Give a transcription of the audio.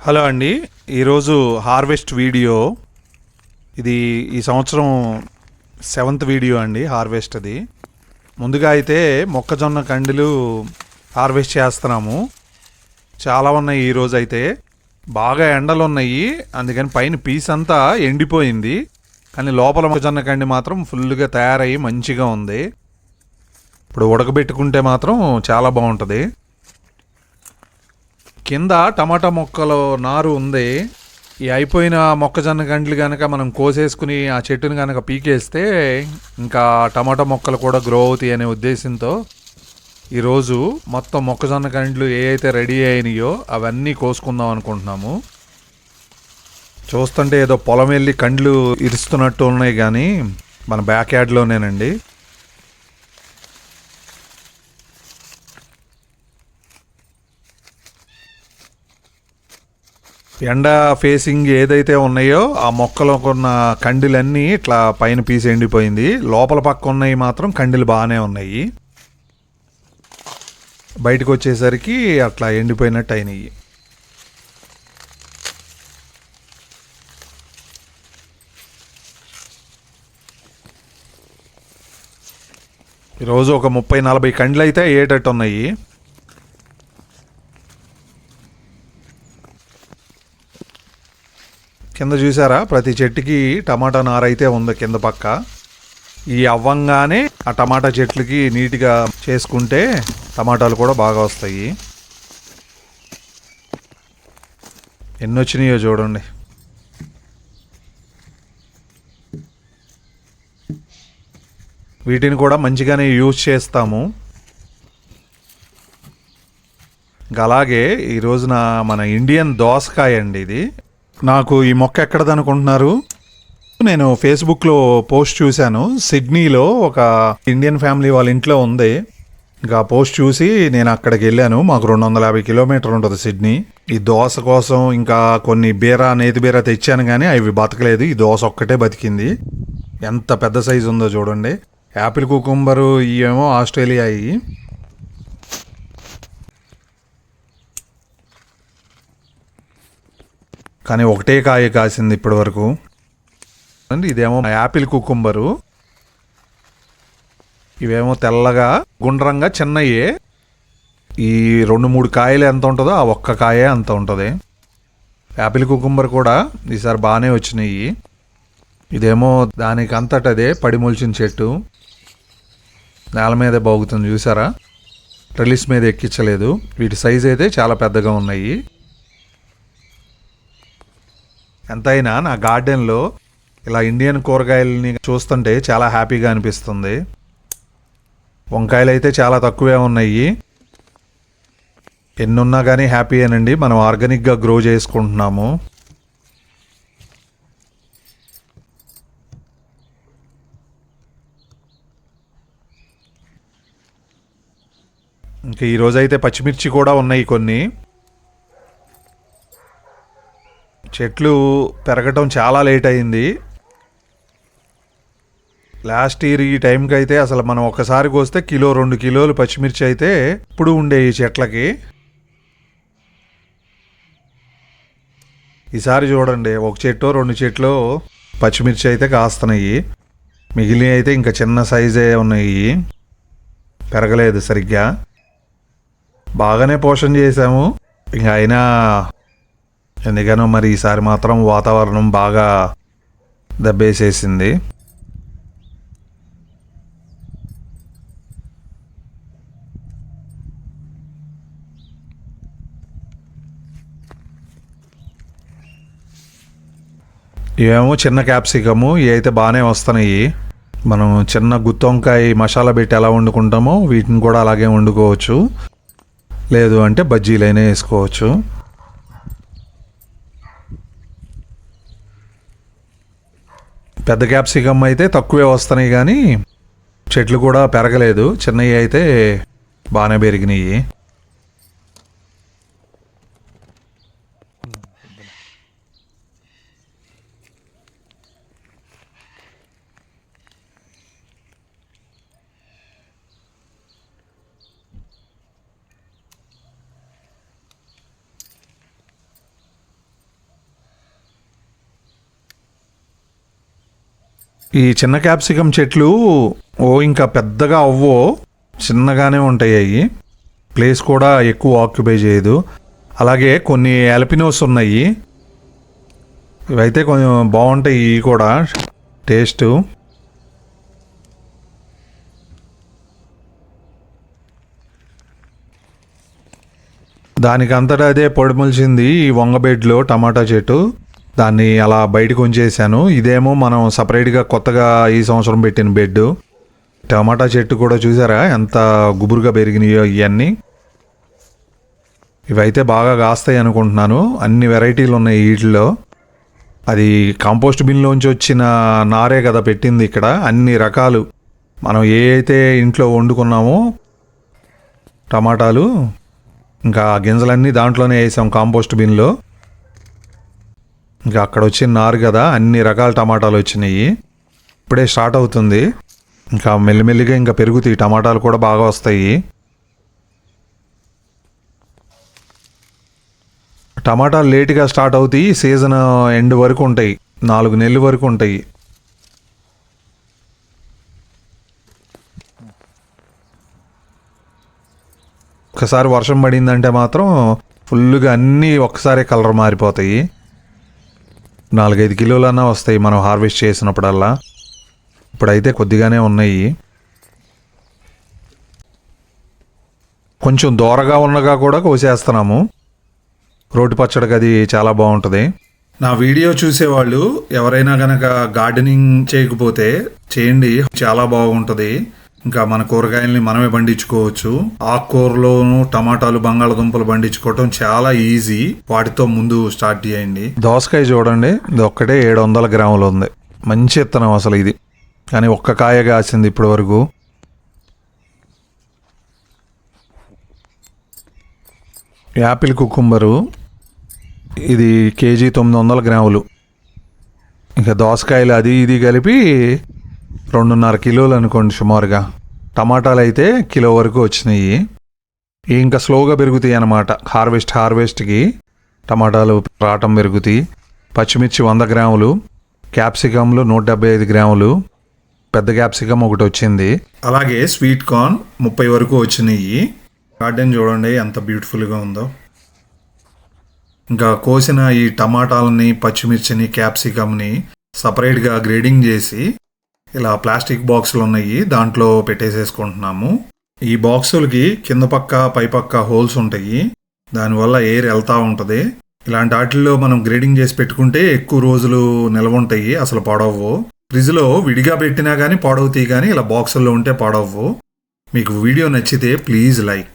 Hello అండి. ఈరోజు harvest video. ఇది ఈ సంవత్సరం 7th వీడియో అండి హార్వెస్ట్. అది ముందుగా అయితే మొక్కజొన్న కండులు హార్వెస్ట్ చేస్తున్నాము. చాలా ఉన్నాయి. ఈరోజు అయితే బాగా ఎండలు ఉన్నాయి, అందుకని పైన పీస్ అంతా ఎండిపోయింది, కానీ లోపల మొక్కజొన్న కండి మాత్రం ఫుల్గా తయారయ్యి మంచిగా ఉంది. ఇప్పుడు ఉడకబెట్టుకుంటే మాత్రం చాలా బాగుంటుంది. కింద టమాటా మొక్కలు నారు ఉంది. ఈ అయిపోయిన మొక్కజొన్న గంటలు కనుక మనం కోసేసుకుని ఆ చెట్టుని కనుక పీకేస్తే ఇంకా టమాటా మొక్కలు కూడా గ్రో అవుతాయి అనే ఉద్దేశంతో ఈరోజు మొత్తం మొక్కజొన్న కండ్లు ఏ అయితే రెడీ అయినాయో అవన్నీ కోసుకుందాం అనుకుంటున్నాము. చూస్తుంటే ఏదో పొలం వెళ్ళి కండ్లు ఇరుస్తున్నట్టు ఉన్నాయి, కానీ మన బ్యాక్ యార్డ్లోనేనండి. ఎండ ఫేసింగ్ ఏదైతే ఉన్నాయో ఆ మొక్కలకు ఉన్న కండిలన్నీ ఇట్లా పైన పీస్ ఎండిపోయింది. లోపల పక్క ఉన్నాయి మాత్రం కండిలు బాగానే ఉన్నాయి. బయటకు వచ్చేసరికి అట్లా ఎండిపోయినట్టు అయినాయి. ఈరోజు ఒక 30-40 కండ్లు అయితే అయ్యేటట్టు ఉన్నాయి. కింద చూసారా, ప్రతి చెట్టుకి టమాటా నార అయితే ఉంది కింద పక్క. ఈ అవ్వంగానే ఆ టమాటా చెట్లకి నీట్గా చేసుకుంటే టమాటాలు కూడా బాగా వస్తాయి. ఎన్ని వచ్చినాయో చూడండి. వీటిని కూడా మంచిగానే యూజ్ చేస్తాము. అలాగే ఈ రోజున మన ఇండియన్ దోసకాయ అండి ఇది. నాకు ఈ మొక్క ఎక్కడది అనుకుంటున్నారు? నేను ఫేస్బుక్లో పోస్ట్ చూశాను. సిడ్నీలో ఒక ఇండియన్ ఫ్యామిలీ వాళ్ళ ఇంట్లో ఉంది. ఇంకా పోస్ట్ చూసి నేను అక్కడికి వెళ్ళాను. మాకు 250 కిలోమీటర్లు ఉంటుంది సిడ్నీ. ఈ దోశ కోసం ఇంకా కొన్ని నేతి బీర తెచ్చాను, కానీ అవి బతకలేదు. ఈ దోశ ఒక్కటే బతికింది. ఎంత పెద్ద సైజు ఉందో చూడండి. యాపిల్ కుకుంబరు ఇవేమో ఆస్ట్రేలియా. కానీ ఒకటే కాయ కాసింది ఇప్పటి వరకు. ఇదేమో యాపిల్ కుకుంబరు. ఇవేమో తెల్లగా గుండ్రంగా చిన్నయే. ఈ 2-3 కాయలు ఎంత ఉంటుందో ఆ ఒక్క కాయే అంత ఉంటుంది. యాపిల్ కుకుంబర్ కూడా ఈసారి బాగానే వచ్చినాయి. ఇదేమో దానికి అంతటదే పడి మొలిచిన చెట్టు. నేల మీదే బాగుతుంది చూసారా, ట్రెలిస్ మీద ఎక్కించలేదు. వీటి సైజ్ అయితే చాలా పెద్దగా ఉన్నాయి. ఎంతైనా నా గార్డెన్లో ఇలా ఇండియన్ కూరగాయలని చూస్తుంటే చాలా హ్యాపీగా అనిపిస్తుంది. వంకాయలు అయితే చాలా తక్కువే ఉన్నాయి. ఎన్నున్నా కానీ హ్యాపీయేనండి. మనం ఆర్గానిక్గా గ్రో చేసుకుంటున్నాము. ఇంకా ఈరోజైతే పచ్చిమిర్చి కూడా ఉన్నాయి కొన్ని. చెట్లు పెరగటం చాలా లేట్ అయింది. లాస్ట్ ఇయర్ ఈ టైంకి అయితే అసలు మనం ఒక్కసారి కోస్తే 1-2 కిలోలు పచ్చిమిర్చి అయితే ఇప్పుడు ఉండే ఈ చెట్లకి. ఈసారి చూడండి, ఒక చెట్టు 2 చెట్లు పచ్చిమిర్చి అయితే కాస్తున్నాయి. మిగిలిన అయితే ఇంకా చిన్న సైజే ఉన్నాయి, పెరగలేదు సరిగ్గా. బాగానే పోషణ చేసాము, ఇంకా అయినా ఎందుకనో మరి ఈసారి మాత్రం వాతావరణం బాగా దెబ్బేసేసింది. ఇవేమో చిన్న క్యాప్సికము. ఇవి అయితే బాగానే వస్తున్నాయి. మనం చిన్న గుత్తొంకాయ మసాలా పెట్టి ఎలా వండుకుంటామో వీటిని కూడా అలాగే వండుకోవచ్చు, లేదు అంటే బజ్జీలైనా వేసుకోవచ్చు. పెద్ద క్యాప్సికమ్ అయితే తక్కువే వస్తున్నాయి, కానీ చెట్లు కూడా పెరగలేదు. చిన్నవి అయితే బాగానే పెరిగినాయి. ఈ చిన్న క్యాప్సికమ్ చెట్లు ఇంకా పెద్దగా అవ్వో, చిన్నగానే ఉంటాయి అవి. ప్లేస్ కూడా ఎక్కువ ఆక్యుపై చేయదు. అలాగే కొన్ని యాలపినోస్ ఉన్నాయి, ఇవైతే కొంచెం బాగుంటాయి. ఇవి కూడా టేస్ట్. దానికి అంతటా అదే పొడిమొలిచింది ఈ వంగబెడ్లో టమాటా చెట్టు. దాన్ని అలా బయటకు ఉంచేసాను. ఇదేమో మనం సపరేట్గా కొత్తగా ఈ సంవత్సరం పెట్టిన బెడ్. టమాటా చెట్టు కూడా చూసారా ఎంత గుబురుగా పెరిగినాయో ఇవన్నీ. ఇవైతే బాగా కాస్తాయి అనుకుంటున్నాను. అన్ని వెరైటీలు ఉన్నాయి వీటిలో. అది కాంపోస్ట్ బిన్లోంచి వచ్చిన నారే కదా పెట్టింది ఇక్కడ. అన్ని రకాలు మనం ఏ అయితే ఇంట్లో వండుకున్నామో టమాటాలు, ఇంకా గింజలన్నీ దాంట్లోనే వేసాం కాంపోస్ట్ బిన్లో. ఇంకా అక్కడ వచ్చిన నారు కదా, అన్ని రకాల టమాటాలు వచ్చినాయి. ఇప్పుడే స్టార్ట్ అవుతుంది, ఇంకా మెల్లిమెల్లిగా ఇంకా పెరుగుతాయి. టమాటాలు కూడా బాగా వస్తాయి. టమాటాలు లేటుగా స్టార్ట్ అవుతాయి. సీజన్ ఎండ్ వరకు ఉంటాయి, 4 నెలల వరకు ఉంటాయి. ఒకసారి వర్షం పడిందంటే మాత్రం ఫుల్గా అన్నీ ఒక్కసారి కలర్ మారిపోతాయి. 4-5 కిలోలన్నా వస్తాయి మనం హార్వెస్ట్ చేసినప్పుడల్లా. ఇప్పుడైతే కొద్దిగానే ఉన్నాయి. కొంచెం దూరగా ఉన్నగా కూడా కోసేస్తున్నాము. రోటి పచ్చడికి అది చాలా బాగుంటుంది. నా వీడియో చూసేవాళ్ళు ఎవరైనా కనుక గార్డెనింగ్ చేయకపోతే చేయండి, చాలా బాగుంటుంది. ఇంకా మన కూరగాయల్ని మనమే పండించుకోవచ్చు. ఆకుకూరలోను టమాటాలు, బంగాళదుంపలు పండించుకోవటం చాలా ఈజీ. వాటితో ముందు స్టార్ట్ చేయండి. దోసకాయ చూడండి, ఇది ఒక్కటే 700 గ్రాములు ఉంది. మంచి విత్తనం అసలు ఇది, కానీ ఒక్క కాయ కాసింది ఇప్పటి వరకు. యాపిల్ కుకుంబరు, ఇది కేజీ 900 గ్రాములు. ఇంకా దోసకాయలు అది ఇది కలిపి 2.5 కిలోలు అనుకోండి సుమారుగా. టమాటాలు అయితే కిలో వరకు వచ్చినాయి. ఇంకా స్లోగా పెరుగుతాయి అన్నమాట. హార్వెస్ట్కి టమాటాలు రావటం పెరుగుతాయి. పచ్చిమిర్చి 100 గ్రాములు, క్యాప్సికమ్లు 175 గ్రాములు, పెద్ద క్యాప్సికమ్ ఒకటి వచ్చింది. అలాగే స్వీట్ కార్న్ 30 వరకు వచ్చినాయి. గార్డెన్ చూడండి ఎంత బ్యూటిఫుల్గా ఉందో. ఇంకా కోసిన ఈ టమాటాలని, పచ్చిమిర్చిని, క్యాప్సికమ్ని సపరేట్గా గ్రేడింగ్ చేసి ఇలా ప్లాస్టిక్ బాక్సులు ఉన్నాయి, దాంట్లో పెట్టేసేసుకుంటున్నాము. ఈ బాక్సులకి కింద పక్క పై పక్క హోల్స్ ఉంటాయి, దానివల్ల ఎయిర్ వెళ్తూ ఉంటుంది. ఇలాంటి వాటిల్లో మనం గ్రేడింగ్ చేసి పెట్టుకుంటే ఎక్కువ రోజులు నిల్వ ఉంటాయి, అసలు పాడవ్వు. ఫ్రిడ్జ్లో విడిగా పెట్టినా కానీ పాడవుతాయి, కానీ ఇలా బాక్సుల్లో ఉంటే పాడవ్వు. మీకు వీడియో నచ్చితే ప్లీజ్ లైక్.